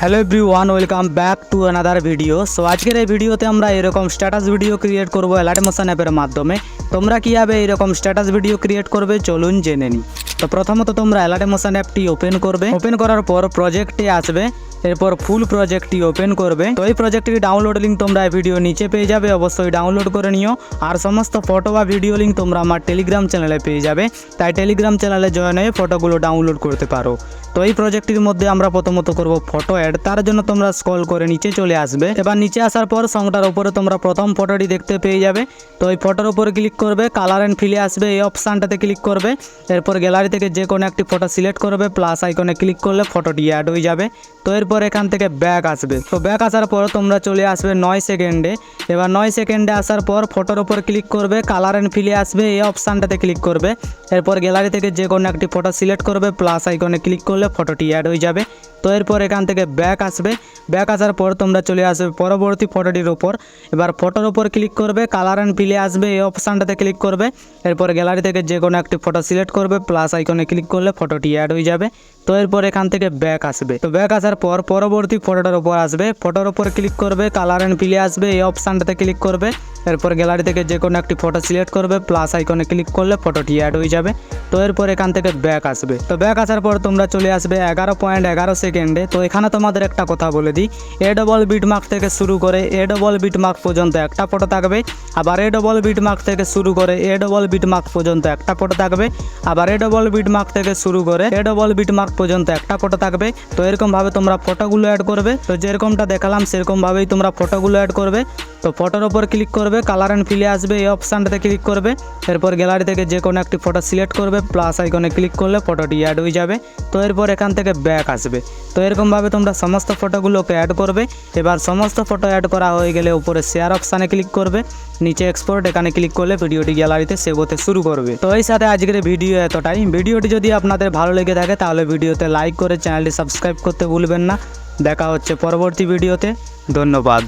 Hello everyone, welcome back to another video. So আজকের এই ভিডিওতে আমরা এরকম স্ট্যাটাস ভিডিও ক্রিয়েট করব অ্যালাইটমোশন অ্যাপের মাধ্যমে। তোমরা কীভাবে এরকম স্ট্যাটাস ভিডিও ক্রিয়েট করবে চলুন জেনে নিই। তো প্রথমত তোমরা অ্যালাইটমোশন অ্যাপটি ওপেন করবে। ওপেন করার পর প্রজেক্টে আসবে, এরপর ফুল প্রজেক্টটি ওপেন করবে। তো এই প্রজেক্টটির ডাউনলোড লিঙ্ক তোমরা ভিডিও নিচে পেয়ে যাবে, অবশ্যই ডাউনলোড করে নিও। আর সমস্ত ফটো বা ভিডিও লিঙ্ক তোমরা আমার টেলিগ্রাম চ্যানেলে পেয়ে যাবে, তাই টেলিগ্রাম চ্যানেলে জয়েন হয়ে ফটোগুলো ডাউনলোড করতে পারো। তো এই প্রজেক্টটির মধ্যে আমরা প্রথমত করব ফটো অ্যাড। তার জন্য তোমরা স্ক্রল করে নিচে চলে আসবে। এবার নিচে আসার পর সংটার উপরে তোমরা প্রথম ফটোটি দেখতে পেয়ে যাবে। তো এই ফটোর উপরে ক্লিক করবে, কালার অ্যান্ড ফিলে আসবে, এই অপশানটাতে ক্লিক করবে। এরপর গ্যালারি থেকে যে কোনো একটি ফটো সিলেক্ট করবে, প্লাস আইকনে ক্লিক করলে ফটোটি অ্যাড হয়ে যাবে। তো এরপর এখান থেকে ব্যাক আসবে। তো ব্যাক আসার পর তোমরা চলে আসবে 9 সেকেন্ডে। এবার 9 সেকেন্ডে আসার পর ফটোর উপর ক্লিক করবে, কালার অ্যান্ড ফিলে আসবে, এই অপশানটাতে ক্লিক করবে। এরপর গ্যালারি থেকে যে কোনো একটি ফটো সিলেক্ট করবে, প্লাস আইকনে ক্লিক করলে ফটোটি অ্যাড হয়ে যাবে। তো এরপর এখান থেকে ব্যাক আসবে। ব্যাক আসার পর তোমরা চলে আসবে পরবর্তী ফটোটির ওপর। এবার ফটোর ওপর ক্লিক করবে, কালার অ্যান্ড ফিলে আসবে, এই অপশানটাতে ক্লিক করবে। এরপর গ্যালারি থেকে যে কোনো একটি ফটো সিলেক্ট করবে, প্লাস আইকনে ক্লিক করলে ফটোটি অ্যাড হয়ে যাবে। তো এরপর এখান থেকে ব্যাক আসবে। তো ব্যাক আসার পর পরবর্তী ফটোটার ওপর আসবে, ফটোর ওপর ক্লিক করবে, কালার অ্যান্ড ফিলে আসবে, এই অপশানটাতে ক্লিক করবে। এরপর গ্যালারি থেকে যে কোনো একটি ফটো সিলেক্ট করবে, প্লাস আইকনে ক্লিক করলে ফটোটি অ্যাড হয়ে যাবে। তো এরপর এখান থেকে ব্যাক আসবে। তো ব্যাক আসার পর তোমরা চলে আসবে 11.11 সেকেন্ডে। তো এখানে তোমাদের একটা কথা বলে দিই, এ ডবল বিটমার্ক থেকে শুরু করে এ ডবল বিটমার্ক পর্যন্ত একটা ফটো থাকবে, আবার এ ডবল বিটমার্ক থেকে শুরু করে এ ডবল বিটমার্ক পর্যন্ত একটা ফটো থাকবে, আবার এ ডবল বিটমার্ক থেকে শুরু করে এ ডবল বিটমার্ক পর্যন্ত একটা ফটো থাকবে। তো এরকমভাবে তোমরা ফটোগুলো অ্যাড করবে। তো যেরকমটা দেখালাম সেরকমভাবেই তোমরা ফটোগুলো অ্যাড করবে। তো ফটোর ওপর ক্লিক করবে, কালার অ্যান্ড ফিলে আসবে, এই অপশানটাতে ক্লিক করবে। এরপর গ্যালারি থেকে যে কোনো একটি ফটো সিলেক্ট করবে, প্লাস আইকনে ক্লিক করলে ফটোটি অ্যাড হয়ে যাবে। তো এরপর এখান থেকে ব্যাক আসবে। তো এরকমভাবে তোমরা সমস্ত ফটোগুলোকে অ্যাড করবে। এবার সমস্ত ফটো অ্যাড করা হয়ে গেলে উপরে শেয়ার অপশানে ক্লিক করবে, নিচে এক্সপোর্ট এখানে ক্লিক করলে ভিডিওটি গ্যালারিতে সেভ হতে শুরু করবে। তো এই সাথে আজকের ভিডিও এতটাই। ভিডিওটি যদি আপনাদের ভালো লেগে থাকে তাহলে ভিডিওতে লাইক করে চ্যানেলটি সাবস্ক্রাইব করতে ভুলবেন না। দেখা হচ্ছে পরবর্তী ভিডিওতে। ধন্যবাদ।